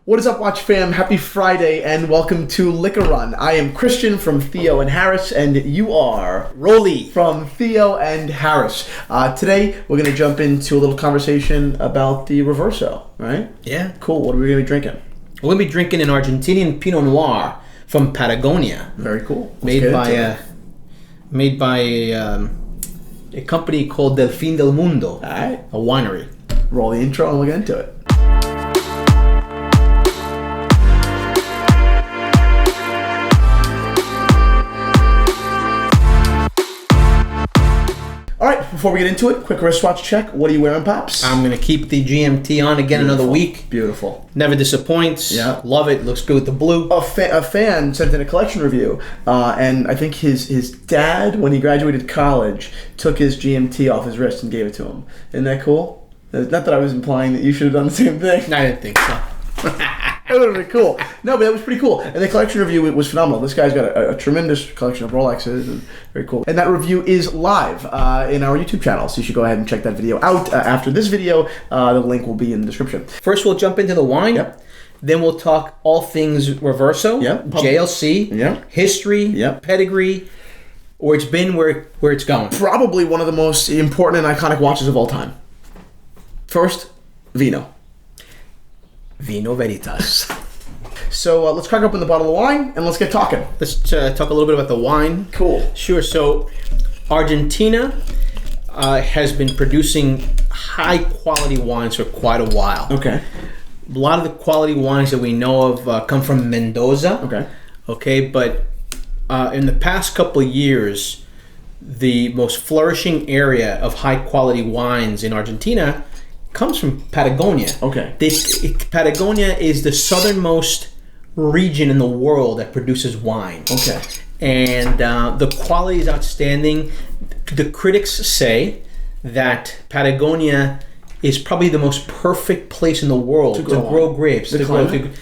What is up, Watch fam? Happy Friday and welcome to Liquor Run. I am Christian from Theo and Harris, and you are Rolly from Theo and Harris. Today we're going to jump into a little conversation about the Reverso, right? Yeah. Cool. What are we going to be drinking? We're going to be drinking an Argentinian Pinot Noir from Patagonia. Very cool. Made by a company called Fin Del Mundo. All right. A winery. Roll the intro and we'll get into it. All right, before we get into it, quick wristwatch check. What are you wearing, Pops? I'm going to keep the GMT on again. Beautiful. Another week. Beautiful. Never disappoints. Yeah. Love it. Looks good with the blue. A fan sent in a collection review, and I think his dad, when he graduated college, took his GMT off his wrist and gave it to him. Isn't that cool? Not that I was implying that you should have done the same thing. I didn't think so. It would have been cool. No, but that was pretty cool. And the collection review was phenomenal. This guy's got a tremendous collection of Rolexes. And very cool. And that review is live in our YouTube channel, so you should go ahead and check that video out. After this video, the link will be in the description. First, we'll jump into the wine. Yep. Then we'll talk all things Reverso, Yep. JLC, Yep. history, Yep. pedigree, where it's been, where it's going. Probably one of the most important and iconic watches of all time. First, Vino. Vino Veritas. So let's crack open the bottle of wine and let's get talking. Let's talk a little bit about the wine. Cool. Sure. So, Argentina has been producing high quality wines for quite a while. Okay. A lot of the quality wines that we know of come from Mendoza. Okay. Okay, but in the past couple of years, the most flourishing area of high quality wines in Argentina comes from Patagonia. Okay. Patagonia is the southernmost region in the world that produces wine. Okay. And the quality is outstanding. The critics say that Patagonia is probably the most perfect place in the world to grow grapes. The climate?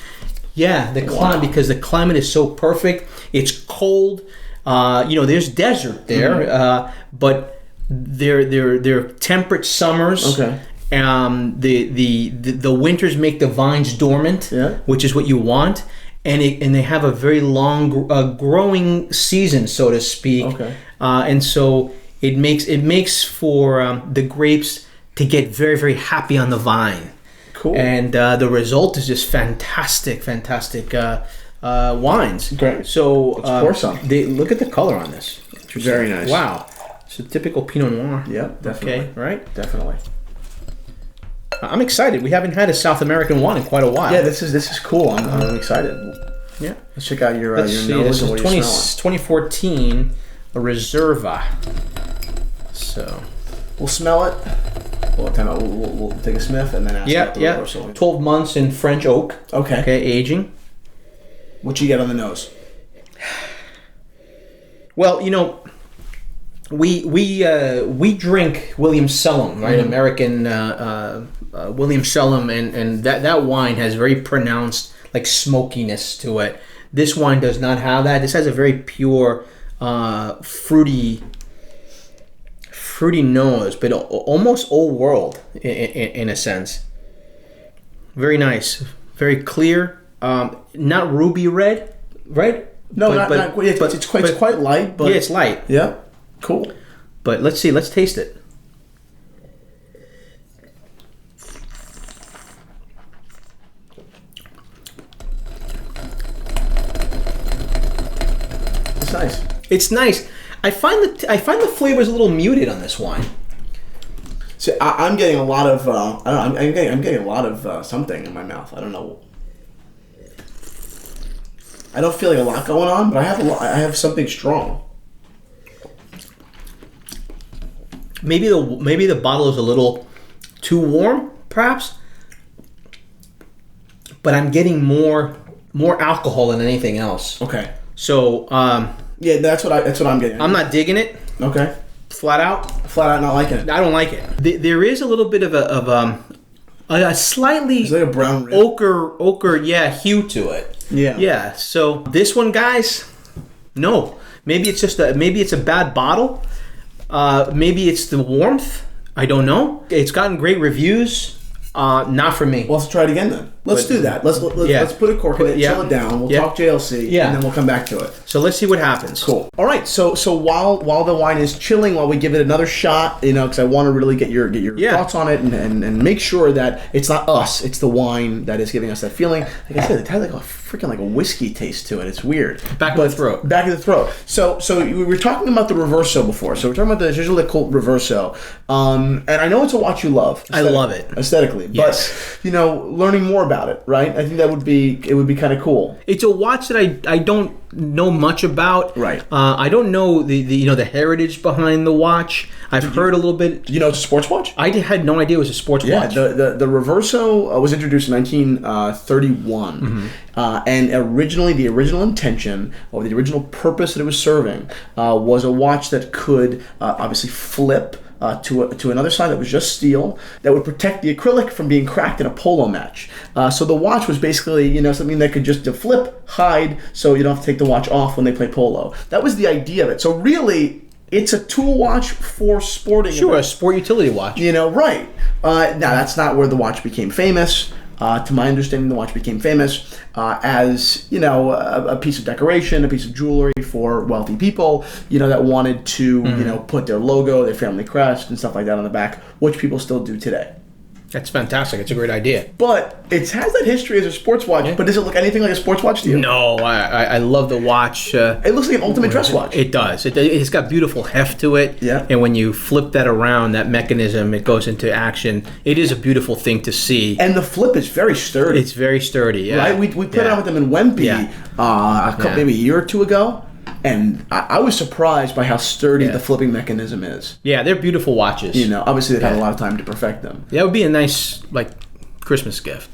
The climate, because the climate is so perfect. It's cold. There's desert there, but they're temperate summers. Okay. The winters make the vines dormant, which is what you want, and they have a very long growing season, so to speak. Okay. And so it makes for the grapes to get very, very happy on the vine. Cool. And the result is just fantastic wines. Great. So let's pour some. Look at the color on this. Very nice. Wow. It's a typical Pinot Noir. Yep, definitely. Okay, right? Definitely. I'm excited. We haven't had a South American wine in quite a while. Yeah, this is cool. I'm excited. Yeah. Let's check out your Let's see. nose. This And is what are you 2014 a Reserva. So we'll smell it. We'll take a sniff and then ask about the Reverso. 12 months in French oak. Okay. Okay, aging. What you get on the nose? Well, we drink William Sellum, right? Mm-hmm. American William Sellum, and that wine has very pronounced like smokiness to it. This wine does not have that. This has a very pure, fruity nose, but almost old world in a sense. Very nice, very clear. Not ruby red, right? No, it's quite light. But yeah, it's light. Yeah, cool. But let's see. Let's taste it. It's nice. It's nice. I find the flavors a little muted on this wine. So I'm getting a lot of I'm getting a lot of something in my mouth. I don't know. I don't feel like a lot going on, but I have something strong. Maybe the bottle is a little too warm, perhaps. But I'm getting more alcohol than anything else. Okay. So yeah, that's what I'm getting. I'm not digging it. Okay. Flat out not liking it. I don't like it. There is a little bit of a slightly it's like a brown rib. ochre hue to it. Yeah. So this one, guys, no. Maybe it's a bad bottle. Maybe it's the warmth. I don't know. It's gotten great reviews. Not for me. Well, let's try it again then. Let's do that. Let's put a cork in it, chill it down. We'll talk JLC, and then we'll come back to it. So let's see what happens. Cool. All right. So while the wine is chilling, while we give it another shot, because I want to really get your thoughts on it and make sure that it's not us, it's the wine that is giving us that feeling. Like I said, it has like a freaking like a whiskey taste to it. It's weird. Back of the throat. Back of the throat. So we were talking about the Reverso before. So we're talking about the Jaeger-LeCoultre Reverso. And I know it's a watch you love. I love it aesthetically. Yes. But learning more about it, right? I think it would be kind of cool. It's a watch that I don't know much about. Right. I don't know the heritage behind the watch. I've heard a little bit. It's a sports watch? I had no idea it was a sports watch. Yeah, the Reverso was introduced in 1931. Mm-hmm. And originally, the original intention or the original purpose that it was serving was a watch that could obviously flip to another side that was just steel that would protect the acrylic from being cracked in a polo match. So the watch was basically something that could just flip, hide, so you don't have to take the watch off when they play polo. That was the idea of it. So really, it's a tool watch for sporting. Sure, events. A sport utility watch. Right. Now that's not where the watch became famous. To my understanding, the watch became famous as a piece of decoration, a piece of jewelry for wealthy people, that wanted to put their logo, their family crest, and stuff like that on the back, which people still do today. That's fantastic. It's a great idea. But it has that history as a sports watch. Yeah. But does it look anything like a sports watch to you? No, I love the watch. It looks like an ultimate dress watch. It does. It's got beautiful heft to it. Yeah. And when you flip that around, that mechanism, it goes into action. It is a beautiful thing to see. And the flip is very sturdy. It's very sturdy. Yeah. Right. We put it out with them in Wempe maybe a year or two ago. And I was surprised by how sturdy the flipping mechanism is. Yeah, they're beautiful watches. Obviously they've had a lot of time to perfect them. That would be a nice, Christmas gift.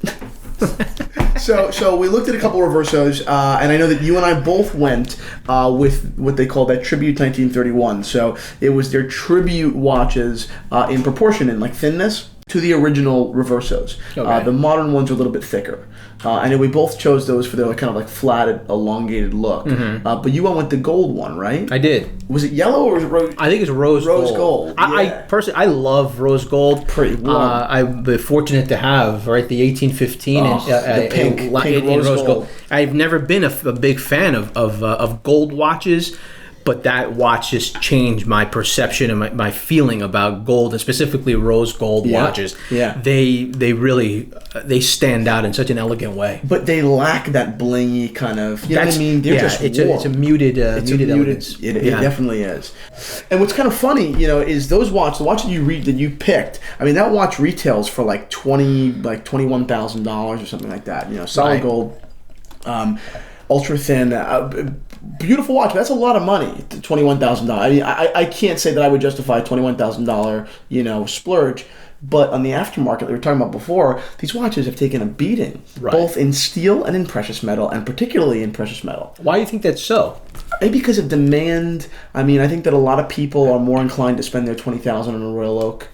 So we looked at a couple of Reversos, and I know that you and I both went with what they call that Tribute 1931. So it was their tribute watches in proportion in thinness to the original Reversos. Okay. The modern ones are a little bit thicker. I know we both chose those for their kind of flatted, elongated look. Mm-hmm. But you went with the gold one, right? I did. Was it yellow or was it rose? I think it's rose gold. Yeah. I personally, I love rose gold. Pretty warm. I've been fortunate to have the 1815 the pink rose gold. I've never been a big fan of gold watches. But that watch just changed my perception and my feeling about gold, and specifically rose gold watches. Yeah. They really stand out in such an elegant way. But they lack that blingy kind of, what I mean? They're just warm. It's a muted elegance. It definitely is. And what's kind of funny, is the watch that you picked, I mean, that watch retails for $21,000 or something like that. Solid gold, ultra thin, beautiful watch. But that's a lot of money. $21,000. I mean, I can't say that I would justify a $21,000 splurge. But on the aftermarket that we were talking about before, these watches have taken a beating, both in steel and in precious metal, and particularly in precious metal. Why do you think that's so? Maybe because of demand. I mean, I think that a lot of people are more inclined to spend their $20,000 on a Royal Oak.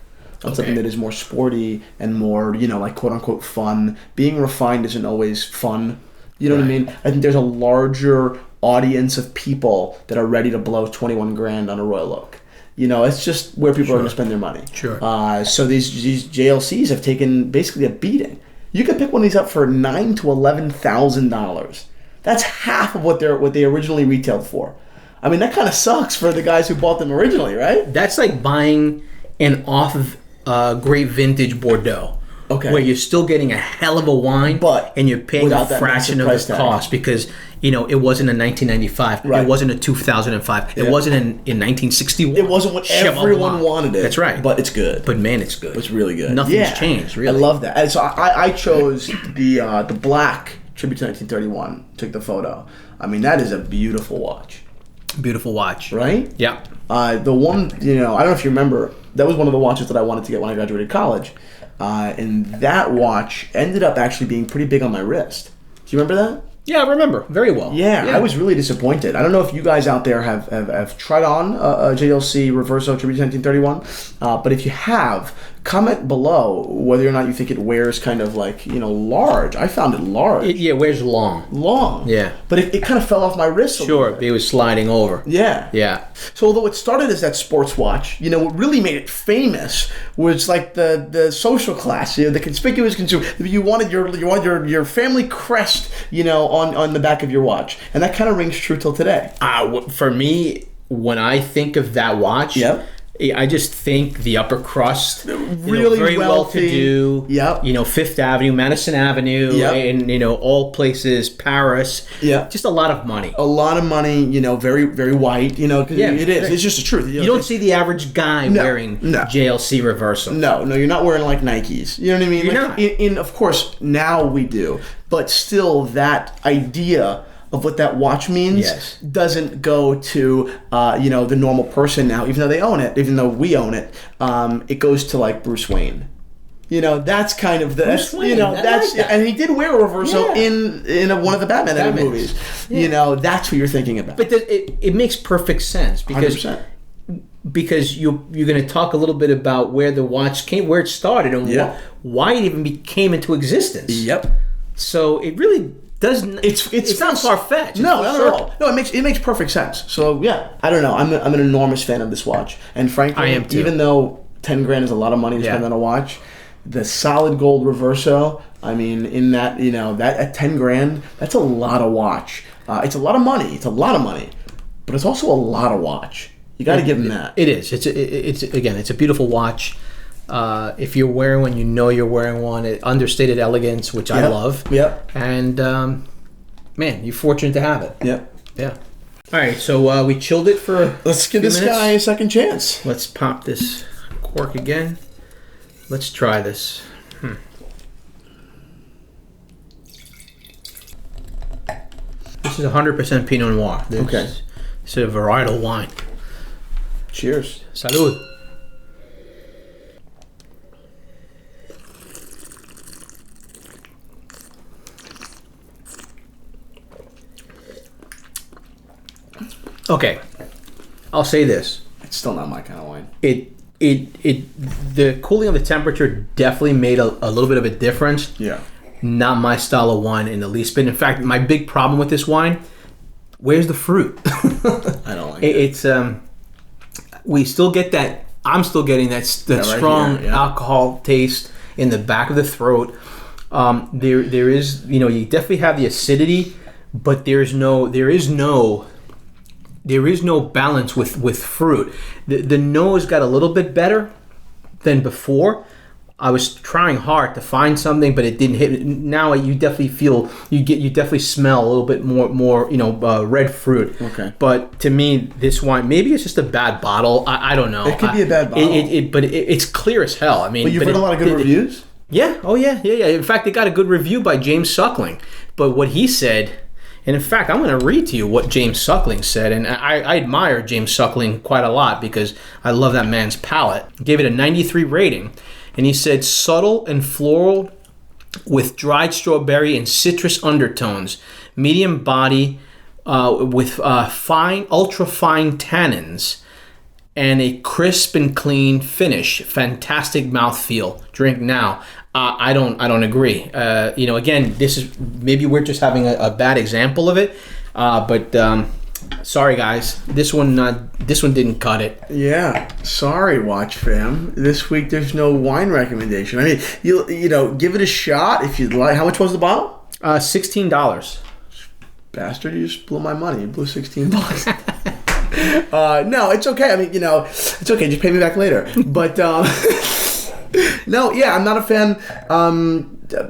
On something that is more sporty and more, quote unquote fun. Being refined isn't always fun. You know what I mean? I think there's a larger audience of people that are ready to blow $21,000 on a Royal Oak. It's just where people are going to spend their money. Sure. So these JLCs have taken basically a beating. You could pick one of these up for $9,000 to $11,000. That's half of what they originally retailed for. I mean, that kind of sucks for the guys who bought them originally, right? That's like buying an great vintage Bordeaux. Okay. Where you're still getting a hell of a wine, and you're paying a fraction of the cost because it wasn't in 1995. Right. It wasn't in 2005. Yeah. It wasn't in 1961. It wasn't what everyone wanted it. That's right. But it's good. But man, it's good. It's really good. Nothing's changed, really. I love that. And so I chose the black Tribute to 1931. Took the photo. I mean, that is a beautiful watch. Beautiful watch. Right? Yeah. The one, I don't know if you remember, that was one of the watches that I wanted to get when I graduated college. And that watch ended up actually being pretty big on my wrist. Do you remember that? Yeah, I remember very well. Yeah, I was really disappointed. I don't know if you guys out there have tried on a JLC Reverso Tribute 1931, but if you have, comment below whether or not you think it wears kind of like, large. I found it large. It wears long. Long. Yeah. But it kind of fell off my wrist a little bit. It was sliding over. Yeah. Yeah. So although it started as that sports watch, what really made it famous was like the social class, the conspicuous consumer. You wanted your family crest, on the back of your watch, and that kind of rings true till today. For me, when I think of that watch, yep. I just think the upper crust, really very wealthy. well-to-do. Yep. Fifth Avenue, Madison Avenue, yep. and all places, Paris. Yeah. Just a lot of money. A lot of money. Very very white. Yeah, it is. It's just the truth. You don't see the average guy wearing JLC Reverso. No, you're not wearing like Nikes. You know what I mean? You're not. Of course, now we do, but still, that idea of what that watch means doesn't go to the normal person now, even though they own it, even though we own it. It goes to like Bruce Wayne. That's kind of the Bruce Wayne, and he did wear a Reverso in one of the Batman movies. Yeah. That's who you're thinking about. But it makes perfect sense because 100%. Because you're going to talk a little bit about where the watch came, where it started, and why it even came into existence. Yep. So it really doesn't. It's not far fetched. No, not at all. No, it makes perfect sense. So yeah, I don't know. I'm an enormous fan of this watch, and frankly, I am too. Even though $10,000 is a lot of money to spend on a watch, the solid gold Reverso. I mean, in that that at $10,000, that's a lot of watch. It's a lot of money. It's a lot of money, but it's also a lot of watch. You got to give them that. It is. It's a beautiful watch. If you're wearing one, you're wearing one. Understated elegance, which I love. Yep. And man, you're fortunate to have it. Yep. Yeah. All right, so we chilled it for. Let's give this guy a second chance. Let's pop this cork again. Let's try this. This is 100% Pinot Noir. It's a varietal wine. Cheers. Salud. Okay, I'll say this. It's still not my kind of wine. The cooling of the temperature definitely made a little bit of a difference. Yeah. Not my style of wine in the least bit. In fact, my big problem with this wine, where's the fruit? I don't like it. It's we still get that. I'm still getting that strong alcohol taste in the back of the throat. There is, you definitely have the acidity, but there is no balance with fruit. The nose got a little bit better than before. I was trying hard to find something, but it didn't hit. Now you definitely feel you definitely smell a little bit more red fruit. Okay. But to me, this wine, maybe it's just a bad bottle. I don't know. It could be a bad bottle. But it's clear as hell. I mean, but you've heard a lot of good reviews. Yeah. Oh yeah. In fact, it got a good review by James Suckling. But what he said. And in fact, I'm going to read to you what James Suckling said. And I admire James Suckling quite a lot because I love that man's palate. Gave it a 93 rating. And he said, subtle and floral with dried strawberry and citrus undertones. Medium body with fine, ultra fine tannins. And a crisp and clean finish. Fantastic mouthfeel. Drink now. I don't agree. Again, this is maybe we're just having a bad example of it, but sorry guys, this one didn't cut it. Yeah, sorry, Watch Fam. This week there's no wine recommendation. I mean, you give it a shot if you'd like. How much was the bottle? $16. Bastard, you just blew my money. You blew $16. No, it's okay. I mean, it's okay. Just pay me back later. But. No, yeah, I'm not a fan.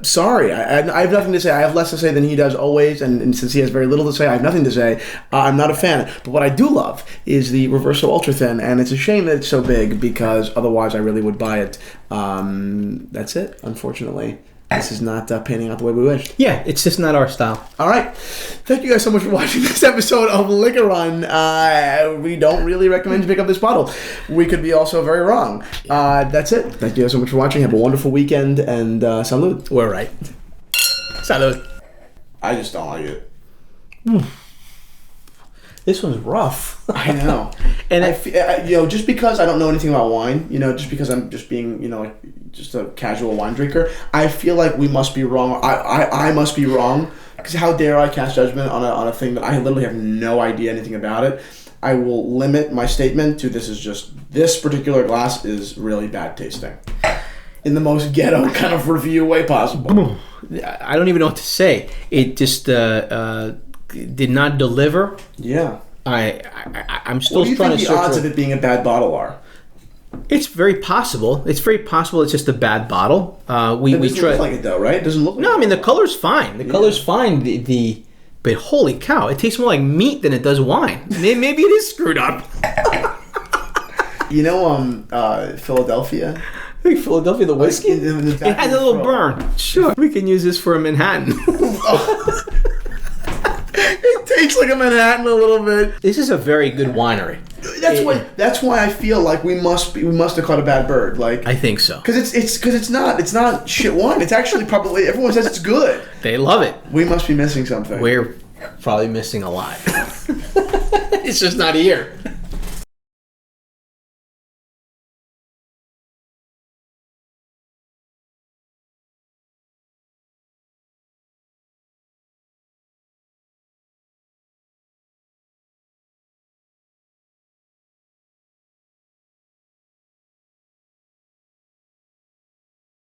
Sorry, I have nothing to say. I have less to say than he does always, and since he has very little to say, I have nothing to say. I'm not a fan. But what I do love is the Reverso Ultra Thin, and it's a shame that it's so big because otherwise I really would buy it. That's it, unfortunately. This is not panning out the way we wished. Yeah, it's just not our style. All right. Thank you guys so much for watching this episode of Liquor Run. We don't really recommend you pick up this bottle. We could be also very wrong. That's it. Thank you guys so much for watching. Have a wonderful weekend, and salud. We're right. Salud. I just don't like it. This one's rough. I know. And just because I don't know anything about wine, just because I'm just being, like just a casual wine drinker, I feel like we must be wrong. I must be wrong, because how dare I cast judgment on a thing that I literally have no idea anything about it. I will limit my statement to this particular glass is really bad tasting. In the most ghetto kind of review way possible. I don't even know what to say. It just did not deliver. Yeah. I'm still trying to search. What do you think the odds of it being a bad bottle are? It's very possible. It's just a bad bottle. It doesn't look like it though, right? It doesn't look like No, I mean the color's fine. The color's fine. But holy cow, it tastes more like meat than it does wine. Maybe it is screwed up. Philadelphia. Philadelphia, the whiskey? It has a little burn. Sure. We can use this for a Manhattan. It tastes like a Manhattan a little bit. This is a very good winery. That's why I feel like we must have caught a bad bird. Like, I think so. Because it's not shit wine. It's actually probably, everyone says it's good. They love it. We must be missing something. We're probably missing a lot. It's just not here.